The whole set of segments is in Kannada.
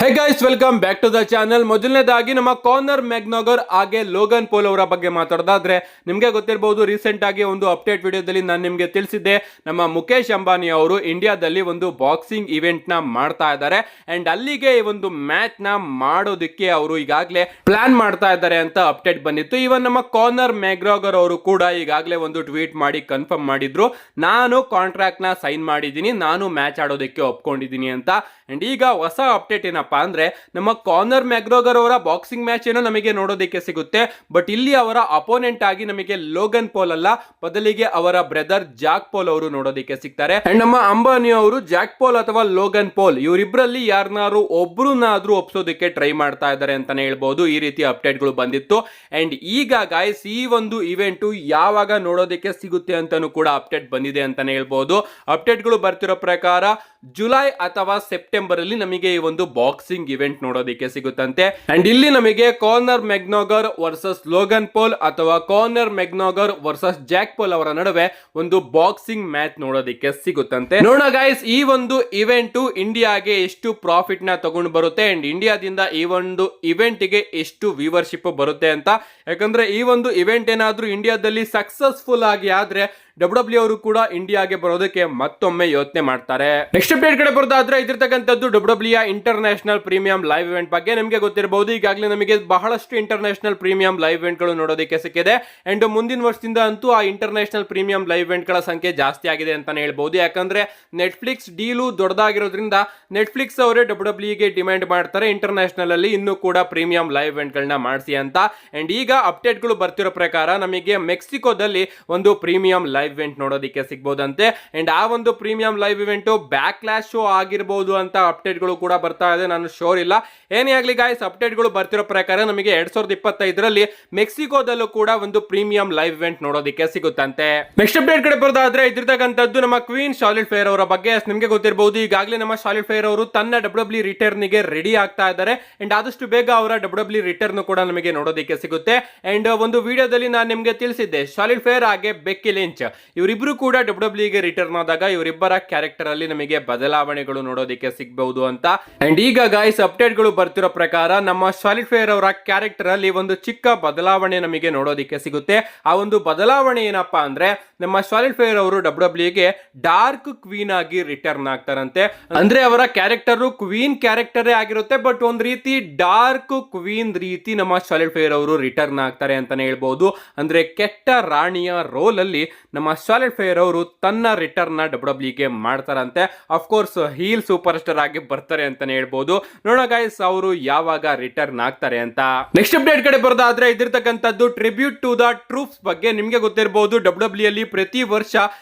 Hey guys, welcome back to the channel. ಮೊದಲನೇದಾಗಿ ನಮ್ಮ ಕಾನರ್ ಮೆಗ್ನಾಗರ್ ಹಾಗೆ ಲೋಗನ್ ಪೋಲ್ ಅವರ ಬಗ್ಗೆ ಮಾತಾಡೋದಾದ್ರೆ, ನಿಮಗೆ ಗೊತ್ತಿರಬಹುದು, ರೀಸೆಂಟ್ ಆಗಿ ಒಂದು ಅಪ್ಡೇಟ್ ವಿಡಿಯೋದಲ್ಲಿ ನಾನು ನಿಮಗೆ ತಿಳಿಸಿದ್ದೆ, ನಮ್ಮ ಮುಖೇಶ್ ಅಂಬಾನಿ ಅವರು ಇಂಡಿಯಾದಲ್ಲಿ ಒಂದು ಬಾಕ್ಸಿಂಗ್ ಇವೆಂಟ್ ನ ಮಾಡ್ತಾ ಇದ್ದಾರೆ. ಅಂಡ್ ಅಲ್ಲಿಗೆ ಈ ಒಂದು ಮ್ಯಾಚ್ ನ ಮಾಡೋದಕ್ಕೆ ಅವರು ಈಗಾಗಲೇ ಪ್ಲಾನ್ ಮಾಡ್ತಾ ಇದ್ದಾರೆ ಅಂತ ಅಪ್ಡೇಟ್ ಬಂದಿತ್ತು. ಇವನ್ ನಮ್ಮ ಕಾನರ್ ಮೆಗ್ನಾಗರ್ ಅವರು ಕೂಡ ಈಗಾಗಲೇ ಒಂದು ಟ್ವೀಟ್ ಮಾಡಿ ಕನ್ಫರ್ಮ್ ಮಾಡಿದ್ರು, ನಾನು ಕಾಂಟ್ರಾಕ್ಟ್ ನ ಸೈನ್ ಮಾಡಿದ್ದೀನಿ, ನಾನು ಮ್ಯಾಚ್ ಆಡೋದಕ್ಕೆ ಒಪ್ಕೊಂಡಿದ್ದೀನಿ ಅಂತ. ಅಂಡ್ ಈಗ ಹೊಸ ಅಪ್ಡೇಟ್ ಏನಪ್ಪಾ ಅಂದ್ರೆ, ನಮ್ಮ ಕಾನರ್ ಮೆಗ್ನಾಗರ್ ಅವರ ಬಾಕ್ಸಿಂಗ್ ಮ್ಯಾಚ್ ಏನೋ ನಮಗೆ ನೋಡೋದಕ್ಕೆ ಸಿಗುತ್ತೆ, ಬಟ್ ಇಲ್ಲಿ ಅವರ ಅಪೋನೆಂಟ್ ಆಗಿ ನಮಗೆ ಲೋಗನ್ ಪೋಲ್ ಅಲ್ಲ, ಬದಲಿಗೆ ಅವರ ಬ್ರದರ್ ಜಾಕ್ ಪೋಲ್ ಅವರು ನೋಡೋದಕ್ಕೆ ಸಿಗ್ತಾರೆ. ಅಂಡ್ ನಮ್ಮ ಅಂಬಾನಿ ಅವರು ಜಾಕ್ ಪೋಲ್ ಅಥವಾ ಲೋಗನ್ ಪೋಲ್ ಇವರಿಬ್ಬರಲ್ಲಿ ಯಾರನ್ನಾರು ಒಬ್ರನ್ನಾದ್ರೂ ಒಪ್ಸೋದಕ್ಕೆ ಟ್ರೈ ಮಾಡ್ತಾ ಇದ್ದಾರೆ ಅಂತಾನೆ ಹೇಳ್ಬಹುದು. ಈ ರೀತಿ ಅಪ್ಡೇಟ್ ಗಳು ಬಂದಿತ್ತು. ಅಂಡ್ ಈಗ ಗಾಯ್ಸ್, ಈ ಒಂದು ಇವೆಂಟ್ ಯಾವಾಗ ನೋಡೋದಕ್ಕೆ ಸಿಗುತ್ತೆ ಅಂತಾನು ಕೂಡ ಅಪ್ಡೇಟ್ ಬಂದಿದೆ ಅಂತಾನೆ ಹೇಳ್ಬಹುದು. ಅಪ್ಡೇಟ್ ಗಳು ಬರ್ತಿರೋ ಪ್ರಕಾರ ಜುಲೈ ಅಥವಾ ಸೆಪ್ಟೆಂಬರ್ ಅಲ್ಲಿ ನಮಗೆ ಈ ಒಂದು ಬಾಕ್ಸಿಂಗ್ ಇವೆಂಟ್ ನೋಡೋದಕ್ಕೆ ಸಿಗುತ್ತಂತೆ. ಅಂಡ್ ಇಲ್ಲಿ ನಮಗೆ ಕಾನರ್ ಮೆಗ್ನಾಗರ್ ವರ್ಸಸ್ ಲೋಗನ್ ಪೋಲ್ ಅಥವಾ ಕಾನರ್ ಮೆಗ್ನಾಗರ್ ವರ್ಸಸ್ ಜಾಕ್ ಪೋಲ್ ಅವರ ನಡುವೆ ಒಂದು ಬಾಕ್ಸಿಂಗ್ ಮ್ಯಾಚ್ ನೋಡೋದಕ್ಕೆ ಸಿಗುತ್ತಂತೆ. ನೋಡೋಣ ಗೈಸ್, ಈ ಒಂದು ಇವೆಂಟ್ ಇಂಡಿಯಾಗೆ ಎಷ್ಟು ಪ್ರಾಫಿಟ್ ನ ತಗೊಂಡು ಬರುತ್ತೆ ಅಂಡ್ ಇಂಡಿಯಾದಿಂದ ಈ ಒಂದು ಇವೆಂಟ್ ಗೆ ಎಷ್ಟು ವ್ಯೂವರ್ಶಿಪ್ ಬರುತ್ತೆ ಅಂತ. ಯಾಕಂದ್ರೆ ಈ ಒಂದು ಇವೆಂಟ್ ಏನಾದ್ರೂ ಇಂಡಿಯಾದಲ್ಲಿ ಸಕ್ಸಸ್ಫುಲ್ ಆಗಿ ಆದ್ರೆ ಡಬ್ಲ್ಯೂ ಅವರು ಕೂಡ ಇಂಡಿಯಾಗೆ ಬರೋದಕ್ಕೆ ಮತ್ತೊಮ್ಮೆ ಯೋಚನೆ ಮಾಡ್ತಾರೆ. ನೆಕ್ಸ್ಟ್ ಅಪ್ಡೇಟ್ ಕಡೆ ಬರೋದಾದ್ರೆ, ಇದಿರ್ತಕ್ಕಂಥದ್ದು W international premium live event ಬಗ್ಗೆ. ನಿಮಗೆ ಗೊತ್ತಿರಬಹುದು, ಈಗಾಗಲೇ ನಮಗೆ ಬಹಳಷ್ಟು ಇಂಟರ್ನ್ಯಾಷನಲ್ ಪ್ರೀಮಿಯಂ ಲೈವ್ ಇವೆಂಟ್ ಗಳು ನೋಡೋದಕ್ಕೆ ಸಿಕ್ಕಿದೆ. ಅಂಡ್ ಮುಂದಿನ ವರ್ಷದಿಂದ ಅಂತೂ ಆ ಇಂಟರ್ನ್ಯಾಷನಲ್ ಪ್ರೀಮಿಯಂ ಲೈವ್ ಇವೆಂಟ್ ಗಳ ಸಂಖ್ಯೆ ಜಾಸ್ತಿ ಆಗಿದೆ ಅಂತಾನೆ ಹೇಳ್ಬಹುದು. ಯಾಕಂದ್ರೆ ನೆಟ್ಫ್ಲಿಕ್ಸ್ ಡೀಲು ದೊಡ್ಡದಾಗಿರೋದ್ರಿಂದ ನೆಟ್ಫ್ಲಿಕ್ಸ್ ಅವರೇ ಡಬ್ಲ್ಯೂಗೆ ಡಿಮ್ಯಾಂಡ್ ಮಾಡ್ತಾರೆ, ಇಂಟರ್ನ್ಯಾಷನಲ್ ಅಲ್ಲಿ ಇನ್ನೂ ಕೂಡ ಪ್ರೀಮಿಯಂ ಲೈವ್ ಇವೆಂಟ್ ಗಳನ್ನ ಮಾಡಿಸಿ ಅಂತ. ಅಂಡ್ ಈಗ ಅಪ್ಡೇಟ್ ಗಳು ಬರ್ತಿರೋ ಪ್ರಕಾರ ನಮಗೆ ಮೆಕ್ಸಿಕೋದಲ್ಲಿ ಒಂದು ಪ್ರೀಮಿಯಂ ಲೈವ್ ಇವೆಂಟ್ ನೋಡೋದಕ್ಕೆ ಸಿಗಬಹುದಂತೆ. ಅಂಡ್ ಆ ಒಂದು premium live event backlash show ಆಗಿರಬಹುದು ಅಂತ ಅಪ್ಡೇಟ್ ಗಳು ಕೂಡ ಬರ್ತಾ ಇದೆ, ನಾನು ಶೋರ್ ಇಲ್ಲ. ಏನೇ ಆಗ್ಲಿ ಗಾಯ್ಸ್, ಅಪ್ಡೇಟ್ ಗಳು ಬರ್ತಿರೋ ಪ್ರಕಾರ ನಮಗೆ 2025ರಲ್ಲಿ ಮೆಕ್ಸಿಕೋದಲ್ಲೂ ಕೂಡ ಒಂದು ಪ್ರೀಮಿಯಂ ಲೈವ್ ಇವೆಂಟ್ ನೋಡೋದಕ್ಕೆ ಸಿಗುತ್ತಂತೆ. ನೆಕ್ಸ್ಟ್ ಅಪ್ಡೇಟ್ ಕಡೆ ಬರೋದಾದ್ರೆ, ಇದಿರ್ತಕ್ಕಂಥದ್ದು ನಮ್ಮ ಕ್ವೀನ್ ಶಾರ್ಲೆಟ್ ಫ್ಲೇರ್ ಅವರ ಬಗ್ಗೆ. ನಿಮಗೆ ಗೊತ್ತಿರಬಹುದು, ಈಗಾಗಲೇ ನಮ್ಮ ಶಾರ್ಲೆಟ್ ಫ್ಲೇರ್ ಅವರು ತನ್ನ ಡಬ್ಲ್ಯೂ ರಿಟರ್ನ್ ಗೆ ರೆಡಿ ಆಗ್ತಾ ಇದ್ದಾರೆ. ಅಂಡ್ ಆದಷ್ಟು ಬೇಗ ಅವರ ಡಬ್ಲ್ಯೂ ರಿಟರ್ನ್ ಕೂಡ ನಮಗೆ ನೋಡೋದಕ್ಕೆ ಸಿಗುತ್ತೆ. ಅಂಡ್ ಒಂದು ವಿಡಿಯೋದಲ್ಲಿ ನಾನು ನಿಮಗೆ ತಿಳಿಸಿದ್ದೆ, ಶಾರ್ಲೆಟ್ ಫ್ಲೇರ್ ಹಾಗೆ ಬೆಕ್ಕಿ ಲಿಂಚ್ ಇವರಿಬ್ರು ಕೂಡ ಡಬ್ಲ್ಯೂಗೆ ರಿಟರ್ನ್ ಆದಾಗ ಇವರಿಬ್ಬರ ಕ್ಯಾರೆಕ್ಟರ್ ಅಲ್ಲಿ ನಮಗೆ ಬದಲಾವಣೆಗಳು ನೋಡೋದಕ್ಕೆ ಸಿಗಬಹುದು ಅಂತ. ಅಂಡ್ ಈಗ ಗಾಯ್ಸ್, ಅಪ್ಡೇಟ್ ಗಳು ಬರ್ತಿರೋ ಪ್ರಕಾರ ನಮ್ಮ ಶಾರ್ಲೆಟ್ ಫ್ಲೇರ್ ಅವರ ಕ್ಯಾರೆಕ್ಟರ್ ಅಲ್ಲಿ ಒಂದು ಚಿಕ್ಕ ಬದಲಾವಣೆ ನಮಗೆ ನೋಡೋದಕ್ಕೆ ಸಿಗುತ್ತೆ. ಆ ಒಂದು ಬದಲಾವಣೆ ಏನಪ್ಪಾ ಅಂದ್ರೆ, ನಮ್ಮ ಶಾರ್ಲೆಟ್ ಫ್ಲೇರ್ ಅವರು ಡಬ್ಲ್ಯೂಗೆ ಡಾರ್ಕ್ ಕ್ವೀನ್ ಆಗಿ ರಿಟರ್ನ್ ಆಗ್ತಾರಂತೆ. ಅಂದ್ರೆ ಅವರ ಕ್ಯಾರೆಕ್ಟರ್ ಕ್ವೀನ್ ಕ್ಯಾರೆಕ್ಟರ್ ಆಗಿರುತ್ತೆ, ಬಟ್ ಒಂದ್ ರೀತಿ ಡಾರ್ಕ್ ಕ್ವೀನ್ ರೀತಿ ನಮ್ಮ ಶಾರ್ಲೆಟ್ ಫ್ಲೇರ್ ಅವರು ರಿಟರ್ನ್ ಆಗ್ತಾರೆ ಅಂತಾನೆ ಹೇಳ್ಬಹುದು. ಅಂದ್ರೆ ಕೆಟ್ಟ ರಾಣಿಯ ರೋಲ್ ಅಲ್ಲಿ ನಮ್ಮ ಶಾರ್ಲೆಟ್ ಫ್ಲೇರ್ ಅವರು ತನ್ನ ರಿಟರ್ನ್ ನ ಡಬ್ಲ್ಯೂಗೆ ಮಾಡ್ತಾರಂತೆ. ಅಫ್ಕೋರ್ಸ್ ಹೀಲ್ ಸೂಪರ್ ಸ್ಟಾರ್ ಆಗಿ ಬರ್ತಾರೆ ಅಂತಾನೆ ಹೇಳ್ಬಹುದು. ನೋಡೋಣ ಗೈಸ್, ಅವರು ಯಾವಾಗ ರಿಟರ್ನ್ ಆಗ್ತಾರೆ ಅಂತ. ನೆಕ್ಸ್ಟ್ ಅಪ್ಡೇಟ್ ಕಡೆ ಬರೋದಾದ್ರೆ, ಇದಿರ್ತಕ್ಕಂಥದ್ದು ಟ್ರಿಬ್ಯೂಟ್ ಟು ದ ಟ್ರೂಪ್ಸ್ ಬಗ್ಗೆ. ನಿಮಗೆ ಗೊತ್ತಿರಬಹುದು, ಡಬ್ಲ್ಯೂ ಅಲ್ಲಿ ಪ್ರತಿ ವರ್ಷ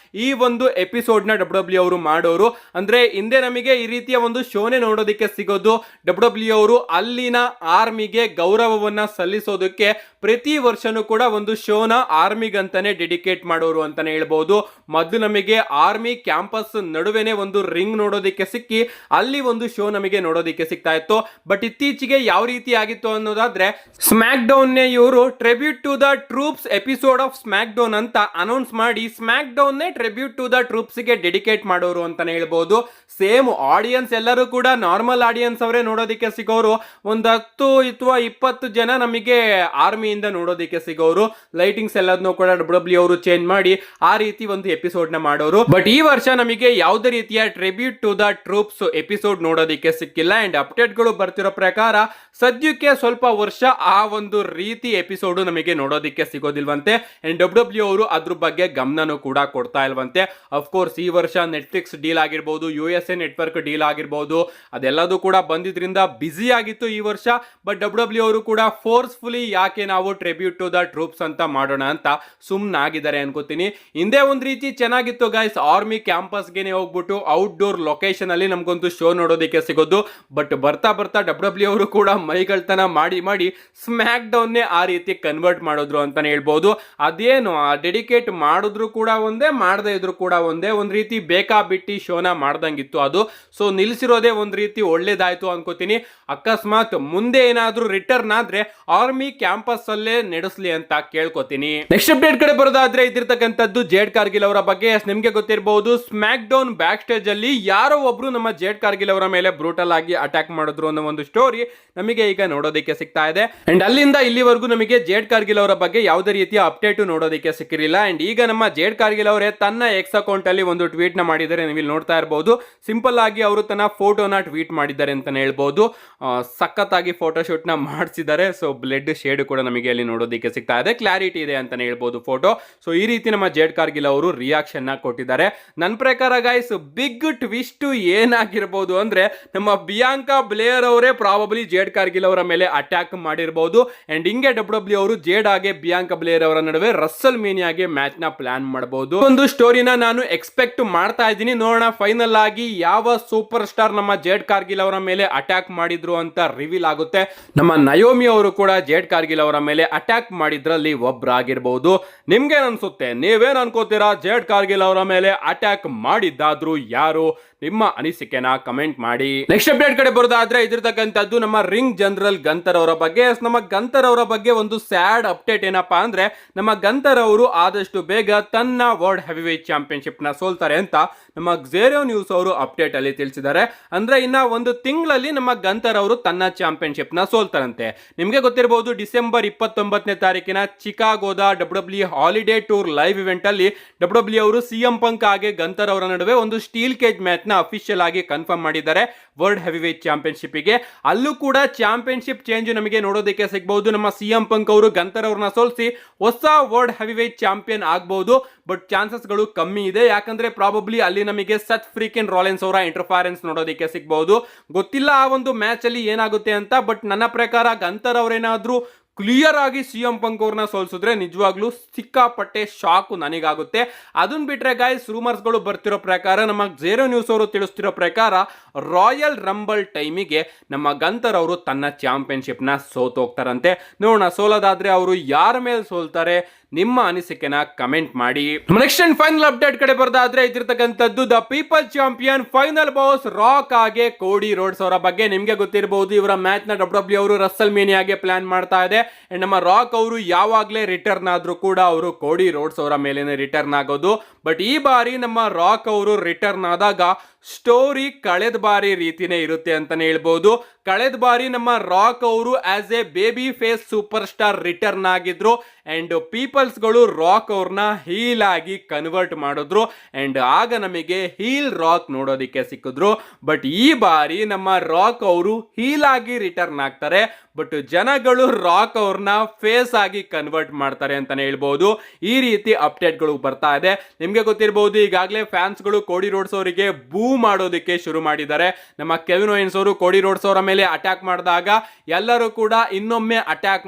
ಈ ಒಂದು ಎಪಿಸೋಡ್ ನ ಡಬ್ಲ್ಯೂ ಅವರು ಮಾಡೋರು. ಅಂದ್ರೆ ಹಿಂದೆ ನಮಗೆ ಈ ರೀತಿಯ ಒಂದು ಶೋನೆ ನೋಡೋದಕ್ಕೆ ಸಿಗೋದು. ಡಬ್ಲ್ಯೂ ಅವರು ಅಲ್ಲಿನ ಆರ್ಮಿಗೆ ಗೌರವವನ್ನ ಸಲ್ಲಿಸೋದಕ್ಕೆ ಪ್ರತಿ ವರ್ಷನೂ ಕೂಡ ಒಂದು ಶೋನ ಆರ್ಮಿಗಂತಾನೆ ಡೆಡಿಕೇಟ್ ಮಾಡೋರು ಅಂತಾನೆ ಹೇಳ್ಬಹುದು. ಮೊದಲು ನಮಗೆ ಆರ್ಮಿ ಕ್ಯಾಂಪಸ್ ನಡುವೆನೆ ಒಂದು ರಿಂಗ್ ನೋಡೋದಕ್ಕೆ ಸಿಕ್ಕಿ ಅಲ್ಲಿ ಒಂದು ಶೋ ನಮಗೆ ನೋಡೋದಕ್ಕೆ ಸಿಗ್ತಾ ಇತ್ತು. ಬಟ್ ಇತ್ತೀಚೆಗೆ ಯಾವ ರೀತಿ ಆಗಿತ್ತು ಅನ್ನೋದಾದ್ರೆ, ಸ್ಮ್ಯಾಕ್ ಡೌನ್ ನೇ ಇವರು tribute to the troops episode of SmackDown ಅಂತ ಅನೌನ್ಸ್ ಮಾಡಿ ಸ್ಮ್ಯಾಕ್ ಡೌನ್ ನೇ ಟ್ರಿಬ್ಯೂಟ್ ಟು ದ ಟ್ರೂಪ್ಸ್ ಗೆ ಡೆಡಿಕೇಟ್ ಮಾಡೋರು ಅಂತಾನೆ ಹೇಳ್ಬಹುದು. ಸೇಮ್ ಆಡಿಯನ್ಸ್ ಎಲ್ಲರೂ ಕೂಡ ನಾರ್ಮಲ್ ಆಡಿಯನ್ಸ್ ಅವರೇ ನೋಡೋದಕ್ಕೆ ಸಿಗೋರು. ಒಂದು 10 ಅಥವಾ 20 ಜನ ನಮಗೆ ಆರ್ಮಿಯಿಂದ ನೋಡೋದಕ್ಕೆ ಸಿಗೋರು. ಲೈಟಿಂಗ್ಸ್ ಎಲ್ಲದನ್ನು ಕೂಡ ಡಬ್ಲ್ಯೂ ಅವರು ಚೇಂಜ್ ಮಾಡಿ ಆ ರೀತಿ ಒಂದು ಎಪಿಸೋಡ್ ನ ಮಾಡೋರು. ಬಟ್ ಈ ವರ್ಷ ನಮಗೆ ಯಾವುದೇ ರೀತಿಯ tribute to the troops episode ನೋಡೋದಕ್ಕೆ ಸಿಕ್ಕಿಲ್ಲ. ಅಂಡ್ ಅಪ್ಡೇಟ್ ಗಳು ಬರ್ತಿರೋ ಪ್ರಕಾರ ಸದ್ಯಕ್ಕೆ ಸ್ವಲ್ಪ ವರ್ಷ ಆ ಒಂದು ರೀತಿ ಎಪಿಸೋಡ್ ನಮಗೆ ನೋಡೋದಕ್ಕೆ ಸಿಗೋದಿಲ್ವಂತೆ. ಅಂಡ್ ಡಬ್ಲ್ಯೂ ಅವರು ಅದ್ರ ಬಗ್ಗೆ ಗಮನನೂ ಕೂಡ ಕೊಡ್ತಾ ಇಲ್ವಂತೆ. ಅಫ್ಕೋರ್ಸ್ ಈ ವರ್ಷ ನೆಟ್ಫ್ಲಿಕ್ಸ್ ಡೀಲ್ ಆಗಿರ್ಬೋದು, USA ನೆಟ್ವರ್ಕ್ ಡೀಲ್ ಆಗಿರ್ಬೋದು, ಅದೆಲ್ಲದೂ ಕೂಡ ಬಂದಿದ್ರಿಂದ ಬಿಸಿ ಆಗಿತ್ತು ಈ ವರ್ಷ. ಬಟ್ ಡಬ್ಲ್ಯೂ ಅವರು ಕೂಡ ಫೋರ್ಸ್ಫುಲಿ ಯಾಕೆ ನಾವು ಟ್ರಿಬ್ಯೂಟ್ ಟು ದ ಟ್ರೂಪ್ಸ್ ಅಂತ ಮಾಡೋಣ ಅಂತ ಸುಮ್ಮನಾಗಿದ್ದಾರೆ ಅನ್ಕೋತೀನಿ. ಹಿಂದೆ ಒಂದ್ ರೀತಿ ಚೆನ್ನಾಗಿತ್ತು ಗೈಸ್, ಆರ್ಮಿ ಕ್ಯಾಂಪಸ್ ಗೆನೆ ಹೋಗ್ಬಿಟ್ಟು ಔಟ್ಡೋರ್ ಲೊಕೇಶನ್ ಅಲ್ಲಿ ನಮ್ಗೊಂದು ಶೋ ನೋಡೋದಕ್ಕೆ ಸಿಗೋದು. ಬಟ್ ಬರ್ತಾ ಬರ್ತಾ ಡಬ್ಲ್ಯೂ ಅವರು ಕೂಡ ಮೈಗಳ್ತನ ಮಾಡಿ ಮಾಡಿ ಸ್ಮ್ಯಾಕ್ ಡೌನ್ ನೇ ಆ ರೀತಿ ಕನ್ವರ್ಟ್ ಮಾಡಿದ್ರು ಅಂತಾನೆ ಹೇಳ್ಬಹುದು. ಅದೇನು ಡೆಡಿಕೇಟ್ ಮಾಡಿದ್ರು ಕೂಡ ಒಂದೇ, ಮಾಡದೇ ಇದ್ರು ಕೂಡ ಒಂದೇ, ಒಂದ್ ರೀತಿ ಬೇಕಾ ಬಿಟ್ಟಿ ಶೋನ ಮಾಡ್ದಂಗಿತ್ತು ಅದು. ಸೊ ನಿಲ್ಸಿರೋದೇ ಒಂದ್ ರೀತಿ ಒಳ್ಳೇದಾಯ್ತು ಅನ್ಕೋತೀನಿ. ಅಕಸ್ಮಾತ್ ಮುಂದೆ ಏನಾದ್ರೂ ರಿಟರ್ನ್ ಆದ್ರೆ ಆರ್ಮಿ ಕ್ಯಾಂಪಸ್ ಅಲ್ಲೇ ನಡೆಸಲಿ ಅಂತ ಕೇಳ್ಕೊತೀನಿ. ನೆಕ್ಸ್ಟ್ ಅಪ್ಡೇಟ್ ಕಡೆ ಬರೋದಾದ್ರೆ, ಇದಿರ್ತಕ್ಕಂಥದ್ದು ಇರ್ತಕ್ಕಂಥದ್ದು ಜೇಡ್ ಕಾರ್ಗಿಲ್ ಅವರ ಬಗ್ಗೆ. ನಿಮ್ಗೆ ಗೊತ್ತಿರಬಹುದು ಸ್ಮ್ಯಾಕ್ ಡೌನ್ ಬ್ಯಾಕ್ ಸ್ಟೇಜ್ ಅಲ್ಲಿ ಯಾರೋ ಒಬ್ರು ನಮ್ಮ ಜೇಡ್ ಕಾರ್ಗಿಲ್ ಅವರ ಮೇಲೆ ಬ್ರೂಟಲ್ ಆಗಿ ಅಟ್ಯಾಕ್ ಮಾಡಿದ್ರು ಅನ್ನೋ ಒಂದು ಸ್ಟೋರಿ ನಮಗೆ ಈಗ ನೋಡೋದಕ್ಕೆ ಸಿಗ್ತಾ ಇದೆ. ಅಂಡ್ ಅಲ್ಲಿಂದ ಇಲ್ಲಿವರೆಗೂ ನಮಗೆ ಜೇಡ್ ಕಾರ್ಗಿಲ್ ಅವರ ಬಗ್ಗೆ ಯಾವುದೇ ರೀತಿಯ ಅಪ್ಡೇಟ್ ನೋಡೋದಕ್ಕೆ ಸಿಕ್ಕಿರಲಿಲ್ಲ. ಅಂಡ್ ಈಗ ನಮ್ಮ ಜೇಡ್ ಕಾರ್ಗಿಲ್ ಅವರೇ ತನ್ನ ಎಕ್ಸ್ ಅಕೌಂಟ್ ಅಲ್ಲಿ ಒಂದು ಟ್ವೀಟ್ ನ ಮಾಡಿದ್ದಾರೆ. ನೀವು ಇಲ್ಲಿ ನೋಡ್ತಾ ಇರಬಹುದು. ಸಿಂಪಲ್ ಆಗಿ ಅವರು ತನ್ನ ಫೋಟೋನ ಟ್ವೀಟ್ ಮಾಡಿದ್ದಾರೆ ಅಂತಾನೆ ಹೇಳ್ಬಹುದು. ಸಖತ್ತಾಗಿ ಫೋಟೋ ಶೂಟ್ ನ ಮಾಡಿಸಿದ್ದಾರೆ. ಸೊ ಬ್ಲಡ್ ಶೇಡ್ ಕೂಡ ನಮಗೆ ಅಲ್ಲಿ ನೋಡೋದಕ್ಕೆ ಸಿಗ್ತಾ ಇದೆ. ಕ್ಲಾರಿಟಿ ಇದೆ ಅಂತಾನೆ ಹೇಳ್ಬಹುದು ಫೋಟೋ. ಸೊ ಈ ರೀತಿ ನಮ್ಮ ಜೇಡ್ ಕಾರ್ಗಿಲ್ ಅವರು ರಿಯಾಕ್ಷನ್ ನ ಕೊಟ್ಟಿದ್ದಾರೆ. ನನ್ನ ಪ್ರಕಾರ ಗೈಸ್ ಬಿಗ್ ಟ್ವಿಸ್ಟ್ ಏನಾಗಿರ್ಬೋದು ಅಂದ್ರೆ ನಮ್ಮ ಬಿಯಾಂಕಾ ಬ್ಲೇಯರ್ ಅವರೇ ಪ್ರಾಬಬ್ಲಿ ಜೇಡ್ ಕಾರ್ಗಿಲ್ ಅವರ ಮೇಲೆ ಅಟ್ಯಾಕ್ ಮಾಡಿರಬಹುದು. ಅಂಡ್ ಹಿಂಗೆ ಡಬ್ಲ್ಯೂ ಅವರು ಜೇಡ್ ಹಾಗೆ ಬಿಯಾಂಕಾ ಬ್ಲೇಯರ್ ಅವರ ನಡುವೆ ರಸಲ್ ಮೇನಿಯಾಗೆ ಮ್ಯಾಚ್ ನ ಪ್ಲಾನ್ ಮಾಡಬಹುದು. ಒಂದು ಸ್ಟೋರಿನ ನಾನು ಎಕ್ಸ್ಪೆಕ್ಟ್ ಮಾಡ್ತಾ ಇದ್ದೀನಿ. ನೋಡೋಣ ಫೈನಲ್ ಆಗಿ ಯಾವ ಸೂಪರ್ ಸ್ಟಾರ್ ನಮ್ಮ ಜೇಡ್ ಕಾರ್ಗಿಲ್ ಅವರ ಮೇಲೆ ಅಟ್ಯಾಕ್ ಮಾಡಿದ್ರು ಅಂತ ರಿವೀಲ್ ಆಗುತ್ತೆ. ನಮ್ಮ ನಯೋಮಿ ಅವರು ಕೂಡ ಜೇಡ್ ಕಾರ್ಗಿಲ್ ಅವರ ಮೇಲೆ ಅಟ್ಯಾಕ್ ಮಾಡಿದ್ರಲ್ಲಿ ಒಬ್ಬರಾಗಿರ್ಬಹುದು. ನಿಮ್ಗೆ ಅನ್ಸುತ್ತೆ? ನೀವೇನ್ ಅನ್ಕೋತೀರಾ? ಜೇಡ್ ಕಾರ್ಗಿಲ್ ಅವರ ಮೇಲೆ ಅಟ್ಯಾಕ್ ಮಾಡಿದ್ದಾದ್ರು ಯಾರು? ನಿಮ್ಮ ಅನಿಸಿಕೆನ ಕಮೆಂಟ್ ಮಾಡಿ. ನೆಕ್ಸ್ಟ್ ಅಪ್ಡೇಟ್ ಕಡೆ ಬರೋದಾದ್ರೆ ಇದಿರ್ತಕ್ಕಂಥದ್ದು ನಮ್ಮ ರಿಂಗ್ ಜನರಲ್ ಗಂತರ್ ಅವರ ಬಗ್ಗೆ. ನಮ್ಮ ಗಂತರ್ ಅವರ ಬಗ್ಗೆ ಒಂದು ಸ್ಯಾಡ್ ಅಪ್ಡೇಟ್ ಏನಪ್ಪಾ ಅಂದ್ರೆ ನಮ್ಮ ಗಂತರ್ ಅವರು ಆದಷ್ಟು ಬೇಗ ತನ್ನ ವರ್ಲ್ಡ್ ಹೆವಿವೇಟ್ ಚಾಂಪಿಯನ್ಶಿಪ್ ನ ಸೋಲ್ತಾರೆ ಅಂತ ನಮ್ಮ ಝೇರೋ ನ್ಯೂಸ್ ಅವರು ಅಪ್ಡೇಟ್ ಅಲ್ಲಿ ತಿಳಿಸಿದ್ದಾರೆ. ಅಂದ್ರೆ ಇನ್ನ ಒಂದು ತಿಂಗಳಲ್ಲಿ ನಮ್ಮ ಗಂತರ್ ಅವರು ತನ್ನ ಚಾಂಪಿಯನ್ಶಿಪ್ ನ ಸೋಲ್ತಾರಂತೆ. ನಿಮ್ಗೆ ಗೊತ್ತಿರಬಹುದು ಡಿಸೆಂಬರ್ 29ನೇ ತಾರೀಕಿನ ಚಿಕಾಗೋದ W holiday tour live event ಅಲ್ಲಿ ಡಬ್ಲ್ಯೂ ಅವರು ಸಿಎಂ ಪಂಕ್ ಹಾಗೆ ಗಂತರ್ ಅವರ ನಡುವೆ ಒಂದು ಸ್ಟೀಲ್ ಕೇಜ್ ಮ್ಯಾಚ್ ನ ಅಫಿಷಿಯಲ್ ಆಗಿ ಕನ್ಫರ್ಮ್ ಮಾಡಿದ್ದಾರೆ ವರ್ಲ್ಡ್ ಹೆವಿವೇಟ್ ಚಾಂಪಿಯನ್ಶಿಪ್ ಗೆ. ಅಲ್ಲೂ ಕೂಡ ಚಾಂಪಿಯನ್ಶಿಪ್ ಚೇಂಜ್ ನಮಗೆ ನೋಡೋದಕ್ಕೆ ಸಿಗಬಹುದು. ನಮ್ಮ ಸಿಎಂ ಪಂಕ್ ಅವರು ಗಂತರ್ ಅವ್ರನ್ನ ಸೋಲಿಸಿ ಹೊಸ ವರ್ಲ್ಡ್ ಹೆವಿವೇಟ್ ಚಾಂಪಿಯನ್ ಆಗಬಹುದು. ಬಟ್ ಚಾನ್ಸಸ್ ಗಳು ಕಮ್ಮಿ ಇದೆ. ಯಾಕಂದ್ರೆ ಪ್ರಾಬಬ್ಲಿ ಅಲ್ಲಿ ನಮಗೆ ಸತ್ ಫ್ರೀಕಿನ್ ರಾಲೆನ್ಸ್ ಅವರ ಇಂಟರ್ಫರೆನ್ಸ್ ನೋಡೋದಕ್ಕೆ ಸಿಗಬಹುದು. ಗೊತ್ತಿಲ್ಲ ಆ ಒಂದು ಮ್ಯಾಚ್ ಅಲ್ಲಿ ಏನಾಗುತ್ತೆ ಅಂತ. ಬಟ್ ನನ್ನ ಪ್ರಕಾರ ಗಂತರ್ ಅವರೇನಾದ್ರೂ ಕ್ಲಿಯರ್ ಆಗಿ ಸಿಎಂ ಪಂಕ್ ಅವ್ರನ್ನ ಸೋಲ್ಸಿದ್ರೆ ನಿಜವಾಗ್ಲೂ ಸಿಕ್ಕಾಪಟ್ಟೆ ಶಾಕು ನನಗಾಗುತ್ತೆ. ಅದನ್ನ ಬಿಟ್ರೆ ಗೈಸ್ ರೂಮರ್ಸ್ಗಳು ಬರ್ತಿರೋ ಪ್ರಕಾರ ನಮ್ಮ ಝೇರೋ ನ್ಯೂಸ್ ಅವರು ತಿಳಿಸ್ತಿರೋ ಪ್ರಕಾರ ರಾಯಲ್ ರಂಬಲ್ ಟೈಮಿಗೆ ನಮ್ಮ ಗಂತರ್ ಅವರು ತನ್ನ ಚಾಂಪಿಯನ್ಶಿಪ್ ನ ಸೋತೋಗ್ತಾರಂತೆ. ನೋಡೋಣ ಸೋಲೋದಾದ್ರೆ ಅವರು ಯಾರ ಮೇಲೆ ಸೋಲ್ತಾರೆ? ನಿಮ್ಮ ಅನಿಸಿಕೆನ ಕಮೆಂಟ್ ಮಾಡಿ. ನೆಕ್ಸ್ಟ್ ಅಂಡ್ ಫೈನಲ್ ಅಪ್ಡೇಟ್ ಕಡೆ ಬರೋದಾದ್ರೆ ಇದಿರ್ತಕ್ಕಂಥದ್ದು the people champion final boss Rock ಹಾಗೆ ಕೋಡಿ ರೋಡ್ಸ್ ಅವರ ಬಗ್ಗೆ. ನಿಮ್ಗೆ ಗೊತ್ತಿರಬಹುದು ಇವರ ಮ್ಯಾಚ್ ನ ಡಬ್ಲ್ಯೂ ಅವರು ರಸಲ್ ಮೇನಿಯಾಗೆ ಪ್ಲಾನ್ ಮಾಡ್ತಾ ಇದೆ. ಅಂಡ್ ನಮ್ಮ ರಾಕ್ ಅವರು ಯಾವಾಗ್ಲೇ ರಿಟರ್ನ್ ಆದ್ರೂ ಕೂಡ ಅವರು ಕೋಡಿ ರೋಡ್ಸ್ ಅವರ ಮೇಲೇನೆ ರಿಟರ್ನ್ ಆಗೋದು. ಬಟ್ ಈ ಬಾರಿ ನಮ್ಮ ರಾಕ್ ಅವರು ರಿಟರ್ನ್ ಆದಾಗ ಸ್ಟೋರಿ ಕಳೆದ ಬಾರಿ ರೀತಿನೇ ಇರುತ್ತೆ ಅಂತಾನೆ ಹೇಳ್ಬಹುದು. ಕಳೆದ ಬಾರಿ ನಮ್ಮ ರಾಕ್ ಅವರು as a baby face superstar return ಆಗಿದ್ರು. ಅಂಡ್ ಪೀಪಲ್ಸ್ ಗಳು ರಾಕ್ ಅವ್ರನ್ನ ಹೀಲ್ ಆಗಿ ಕನ್ವರ್ಟ್ ಮಾಡಿದ್ರು. ಅಂಡ್ ಆಗ ನಮಗೆ ಹೀಲ್ ರಾಕ್ ನೋಡೋದಿಕ್ಕೆ ಸಿಕ್ಕಿದ್ರು. ಬಟ್ ಈ ಬಾರಿ ನಮ್ಮ ರಾಕ್ ಅವರು ಹೀಲ್ ಆಗಿ ರಿಟರ್ನ್ ಆಗ್ತಾರೆ. ಬಟ್ ಜನಗಳು ರಾಕ್ ಅವ್ರನ್ನ ಫೇಸ್ ಆಗಿ ಕನ್ವರ್ಟ್ ಮಾಡ್ತಾರೆ ಅಂತಾನೆ ಹೇಳ್ಬಹುದು. ಈ ರೀತಿ ಅಪ್ಡೇಟ್ ಗಳು ಬರ್ತಾ ಇದೆ. ನಿಮ್ಗೆ ಗೊತ್ತಿರಬಹುದು ಈಗಾಗಲೇ ಫ್ಯಾನ್ಸ್ ಗಳು ಕೋಡಿ ರೋಡ್ಸ್ ಅವರಿಗೆ ಬೂ ಮಾಡೋದಕ್ಕೆ ಶುರು ಮಾಡಿದ್ದಾರೆ. ನಮ್ಮ ಕೆವಿನ್ ಓಯನ್ಸ್ ಅವರು ಕೋಡಿ ರೋಡ್ಸ್ ಅವರ ಮೇಲೆ ಅಟ್ಯಾಕ್ ಮಾಡಿದಾಗ ಎಲ್ಲರೂ ಕೂಡ ಇನ್ನೊಮ್ಮೆ ಅಟ್ಯಾಕ್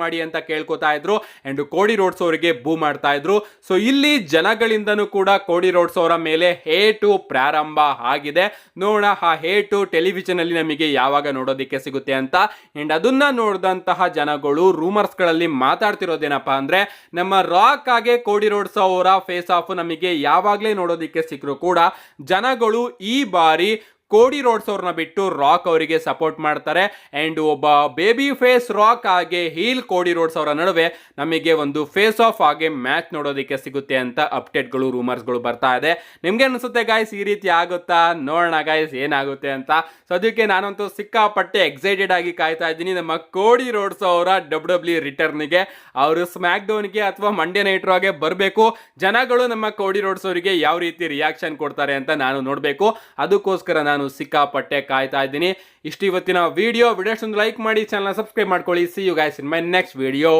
ಮಾಡಿ ಅಂತ ಕೇಳ್ಕೊತಾ ಇದ್ರು. ಅಂಡ್ ಕೋಡಿ ರೋಡ್ಸ್ ಅವರಿಗೆ ಬೂ ಮಾಡ್ತಾ ಇದ್ರು. ಸೊ ಇಲ್ಲಿ ಜನಗಳಿಂದನೂ ಕೂಡ ಕೋಡಿ ರೋಡ್ಸ್ ಅವರ ಮೇಲೆ ಹೇಟು ಪ್ರಾರಂಭ ಆಗಿದೆ. ನೋಡೋಣ ಆ ಹೇಟು ಟೆಲಿವಿಷನ್ ಅಲ್ಲಿ ನಮಗೆ ಯಾವಾಗ ನೋಡೋದಕ್ಕೆ ಸಿಗುತ್ತೆ ಅಂತ. ಅಂಡ್ ಅದನ್ನ ನೋಡಿದಂತಹ ಜನಗಳು ರೂಮರ್ಸ್ ಗಳಲ್ಲಿ ಮಾತಾಡ್ತಿರೋದೇನಪ್ಪಾ ಅಂದ್ರೆ ನಮ್ಮ ರಾಕ್ ಹಾಗೆ ಕೋಡಿ ರೋಡ್ಸ್ ಅವರ ಫೇಸ್ ಆಫ್ ನಮಗೆ ಯಾವಾಗ್ಲೇ ನೋಡೋದಕ್ಕೆ ಸಿಕ್ಕರು ಕೂಡ ಜನಗಳು ಈ ಬಾರಿ ಕೋಡಿ ರೋಡ್ಸ್ ಅವ್ರನ್ನ ಬಿಟ್ಟು ರಾಕ್ ಅವರಿಗೆ ಸಪೋರ್ಟ್ ಮಾಡ್ತಾರೆ. ಅಂಡ್ ಒಬ್ಬ ಬೇಬಿ ಫೇಸ್ ರಾಕ್ ಹಾಗೆ ಹೀಲ್ ಕೋಡಿ ರೋಡ್ಸ್ ಅವರ ನಡುವೆ ನಮಗೆ ಒಂದು ಫೇಸ್ ಆಫ್ ಹಾಗೆ ಮ್ಯಾಚ್ ನೋಡೋದಕ್ಕೆ ಸಿಗುತ್ತೆ ಅಂತ ಅಪ್ಡೇಟ್ಗಳು ರೂಮರ್ಸ್ಗಳು ಬರ್ತಾ ಇದೆ. ನಿಮ್ಗೆ ಅನ್ಸುತ್ತೆ ಗಾಯ್ಸ್ ಈ ರೀತಿ ಆಗುತ್ತಾ? ನೋಡೋಣ ಗಾಯ್ಸ್ ಏನಾಗುತ್ತೆ ಅಂತ. ಸೊ ಅದಕ್ಕೆ ನಾನಂತೂ ಸಿಕ್ಕಾಪಟ್ಟೆ ಎಕ್ಸೈಟೆಡ್ ಆಗಿ ಕಾಯ್ತಾ ಇದ್ದೀನಿ ನಮ್ಮ ಕೋಡಿ ರೋಡ್ಸ್ ಅವರ ಡಬ್ಲ್ಯೂ ರಿಟರ್ನ್ಗೆ. ಅವರು ಸ್ಮ್ಯಾಕ್ ಡೌನ್ಗೆ ಅಥವಾ ಮಂಡೇ ನೈಟ್ ರಾಗೆ ಬರಬೇಕು. ಜನಗಳು ನಮ್ಮ ಕೋಡಿ ರೋಡ್ಸ್ ಅವರಿಗೆ ಯಾವ ರೀತಿ ರಿಯಾಕ್ಷನ್ ಕೊಡ್ತಾರೆ ಅಂತ ನಾನು ನೋಡಬೇಕು. ಅದಕ್ಕೋಸ್ಕರ ನಾನು ಸಿಕ್ಕಾಪಟ್ಟೆ ಕಾಯ್ತಾ ಇದ್ದೀನಿ. ಇಷ್ಟು ಇವತ್ತಿನ ವಿಡಿಯೋ. ವಿಡಿಯೋಸ್ ಒಂದು ಲೈಕ್ ಮಾಡಿ, ಚಾನಲ್ ಸಬ್ಸ್ಕ್ರೈಬ್ ಮಾಡ್ಕೊಳ್ಳಿ. See you guys in my next video.